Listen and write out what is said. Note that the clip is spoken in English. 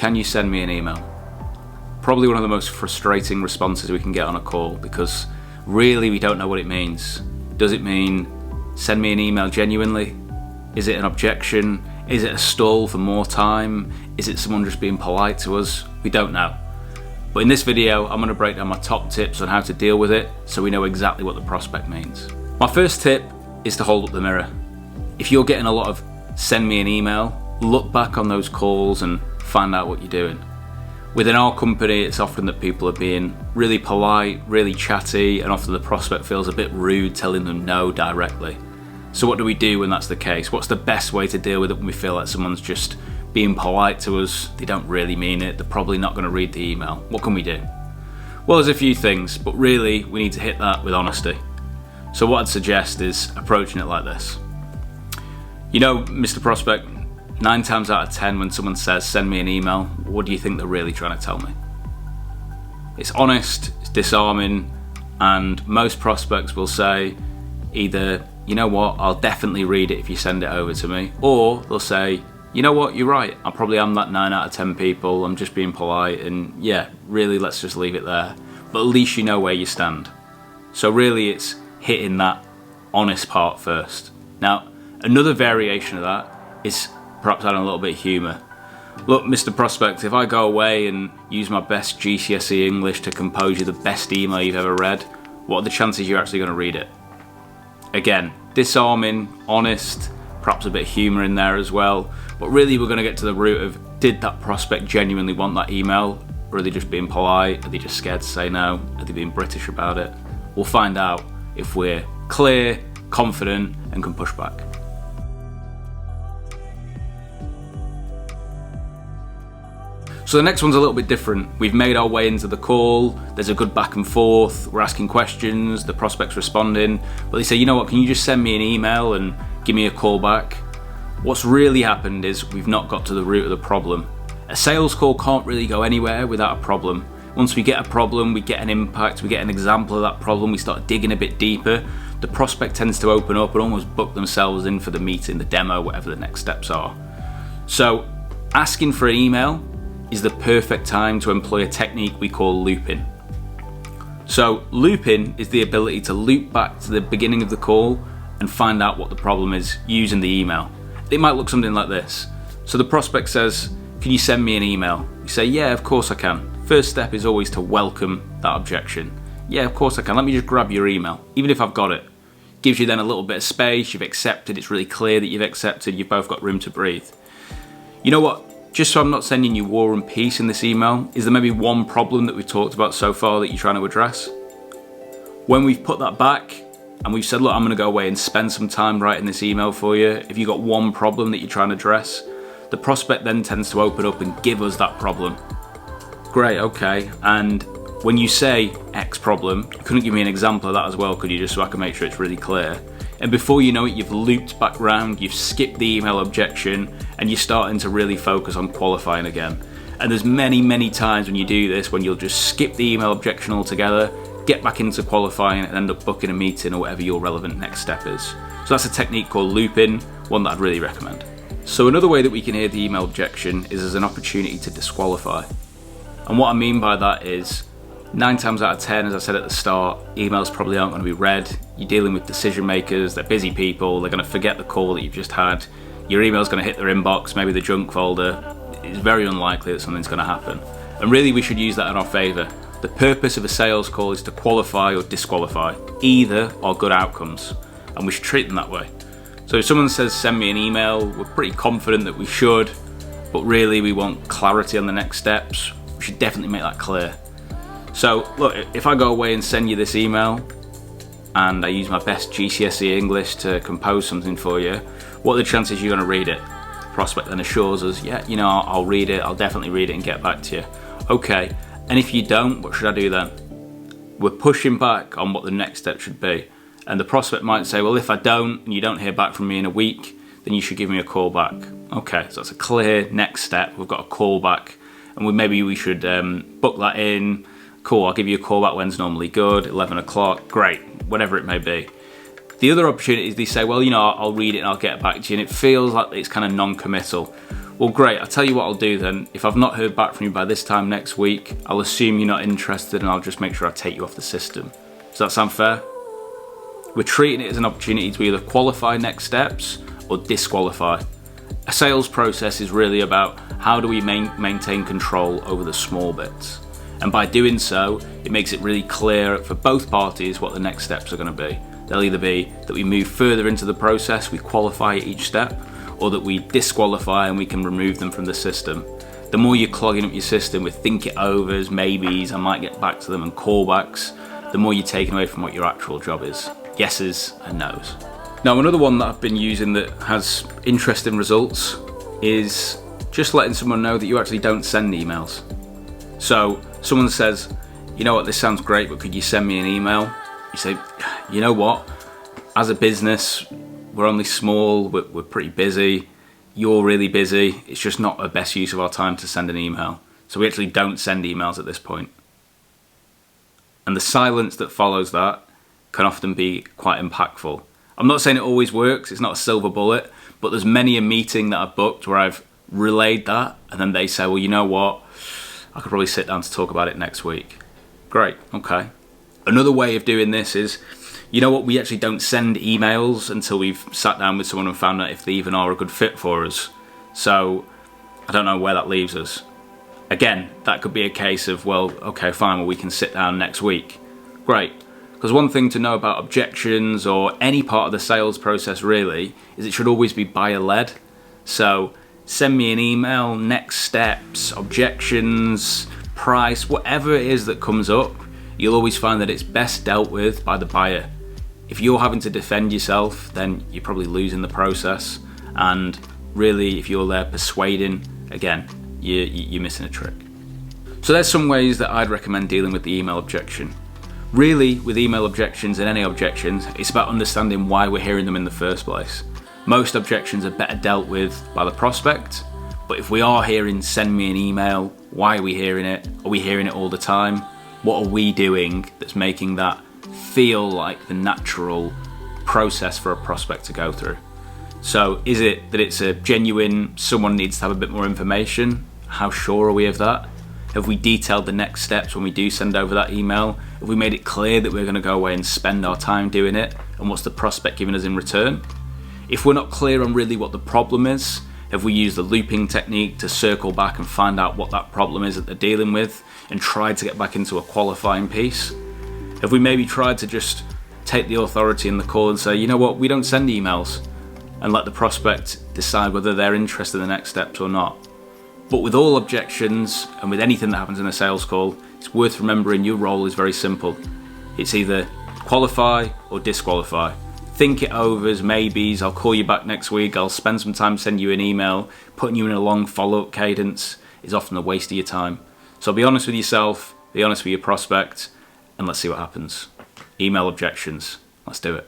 can you send me an email? Probably one of the most frustrating responses we can get on a call, because really we don't know what it means. Does it mean send me an email genuinely? Is it an objection? Is it a stall for more time? Is it someone just being polite to us? We don't know. But in this video, I'm going to break down my top tips on how to deal with it so we know exactly what the prospect means. My first tip is to hold up the mirror. If you're getting a lot of send me an email, look back on those calls and find out what you're doing. Within our company, it's often that people are being really polite, really chatty, and often the prospect feels a bit rude telling them no directly. So what do we do when that's the case? What's the best way to deal with it when we feel like someone's just being polite to us? They don't really mean it. They're probably not going to read the email. What can we do? Well, there's a few things, but really we need to hit that with honesty. So what I'd suggest is approaching it like this. You know, Mr. Prospect, 9 times out of 10 when someone says send me an email, what do you think they're really trying to tell me? It's honest, it's disarming, and most prospects will say either, you know what, I'll definitely read it if you send it over to me, or they'll say, you know what, you're right, I probably am that 9 out of 10 people, I'm just being polite, and yeah, really let's just leave it there. But at least you know where you stand. So really it's hitting that honest part first. Now, another variation of that is perhaps adding a little bit of humour. Look, Mr. Prospect, if I go away and use my best GCSE English to compose you the best email you've ever read, what are the chances you're actually going to read it? Again, disarming, honest, perhaps a bit of humour in there as well, but really we're going to get to the root of, did that prospect genuinely want that email, or are they just being polite? Are they just scared to say no? Are they being British about it? We'll find out if we're clear, confident, and can push back. So the next one's a little bit different. We've made our way into the call, there's a good back and forth, we're asking questions, the prospect's responding, but they say, you know what, can you just send me an email and give me a call back? What's really happened is we've not got to the root of the problem. A sales call can't really go anywhere without a problem. Once we get a problem, we get an impact, we get an example of that problem, we start digging a bit deeper, the prospect tends to open up and almost book themselves in for the meeting, the demo, whatever the next steps are. So asking for an email is the perfect time to employ a technique we call looping. So looping is the ability to loop back to the beginning of the call and find out what the problem is using the email. It might look something like this. So the prospect says, can you send me an email? You say, yeah, of course I can. First step is always to welcome that objection. Yeah, of course I can. Let me just grab your email, even if I've got it. Gives you then a little bit of space, you've accepted, it's really clear that you've accepted, you've both got room to breathe. You know what? Just so I'm not sending you war and peace in this email, is there maybe one problem that we've talked about so far that you're trying to address? When we've put that back and we've said, look, I'm going to go away and spend some time writing this email for you, if you've got one problem that you're trying to address, the prospect then tends to open up and give us that problem. Great, okay, and when you say X problem, couldn't give me an example of that as well, could you, just so I can make sure it's really clear? And before you know it, you've looped back round, you've skipped the email objection, and you're starting to really focus on qualifying again. And there's many times when you do this when you'll just skip the email objection altogether, get back into qualifying, and end up booking a meeting or whatever your relevant next step is. So that's a technique called looping, one that I'd really recommend. So another way that we can hear the email objection is as an opportunity to disqualify. And what I mean by that is, 9 times out of 10, as I said at the start, emails probably aren't going to be read. You're dealing with decision makers, they're busy people, they're going to forget the call that you've just had. Your email's going to hit their inbox, maybe the junk folder. It's very unlikely that something's going to happen. And really we should use that in our favour. The purpose of a sales call is to qualify or disqualify. Either are good outcomes, and we should treat them that way. So if someone says send me an email, we're pretty confident that we should, but really we want clarity on the next steps. We should definitely make that clear. So look, if I go away and send you this email and I use my best GCSE English to compose something for you, what are the chances you're going to read it? The prospect then assures us, yeah, you know, I'll read it, I'll definitely read it and get back to you. Okay, and if you don't, what should I do then? We're pushing back on what the next step should be. And the prospect might say, well, if I don't and you don't hear back from me in a week, then you should give me a call back. Okay, so that's a clear next step. We've got a call back, and maybe we should book that in. Cool, I'll give you a call back when's normally good, 11 o'clock, great, whatever it may be. The other opportunity is they say, well, you know, I'll read it and I'll get back to you, and it feels like it's kind of non-committal. Well, great, I'll tell you what I'll do then. If I've not heard back from you by this time next week, I'll assume you're not interested and I'll just make sure I take you off the system. Does that sound fair? We're treating it as an opportunity to either qualify next steps or disqualify. A sales process is really about how do we maintain control over the small bits. And by doing so, it makes it really clear for both parties what the next steps are going to be. They'll either be that we move further into the process, we qualify at each step, or that we disqualify and we can remove them from the system. The more you're clogging up your system with think it overs, maybes, I might get back to them, and callbacks, the more you're taking away from what your actual job is. Yeses and nos. Now, another one that I've been using that has interesting results is just letting someone know that you actually don't send emails. So someone says, you know what, this sounds great, but could you send me an email? You say, you know what, as a business, we're only small, we're pretty busy, you're really busy, it's just not the best use of our time to send an email. So we actually don't send emails at this point. And the silence that follows that can often be quite impactful. I'm not saying it always works, it's not a silver bullet, but there's many a meeting that I've booked where I've relayed that and then they say, well, you know what, I could probably sit down to talk about it next week. Great, okay. Another way of doing this is, you know what, we actually don't send emails until we've sat down with someone and found out if they even are a good fit for us. So I don't know where that leaves us. Again, that could be a case of, well, okay, fine, well, we can sit down next week. Great. Because one thing to know about objections or any part of the sales process really is it should always be buyer-led. So send me an email, next steps, objections, price, whatever it is that comes up, you'll always find that it's best dealt with by the buyer. If you're having to defend yourself, then you're probably losing the process. And really, if you're there persuading, again, you're missing a trick. So there's some ways that I'd recommend dealing with the email objection. Really, with email objections and any objections, it's about understanding why we're hearing them in the first place. Most objections are better dealt with by the prospect, but if we are hearing send me an email, why are we hearing it? Are we hearing it all the time? What are we doing that's making that feel like the natural process for a prospect to go through? So is it that it's a genuine, someone needs to have a bit more information? How sure are we of that? Have we detailed the next steps when we do send over that email? Have we made it clear that we're going to go away and spend our time doing it? And what's the prospect giving us in return? If we're not clear on really what the problem is, have we used the looping technique to circle back and find out what that problem is that they're dealing with and tried to get back into a qualifying piece? Have we maybe tried to just take the authority in the call and say, you know what, we don't send emails, and let the prospect decide whether they're interested in the next steps or not? But with all objections and with anything that happens in a sales call, it's worth remembering your role is very simple. It's either qualify or disqualify. Think it overs, maybes, I'll call you back next week, I'll spend some time sending you an email, putting you in a long follow-up cadence is often a waste of your time. So be honest with yourself, be honest with your prospect, and let's see what happens. Email objections. Let's do it.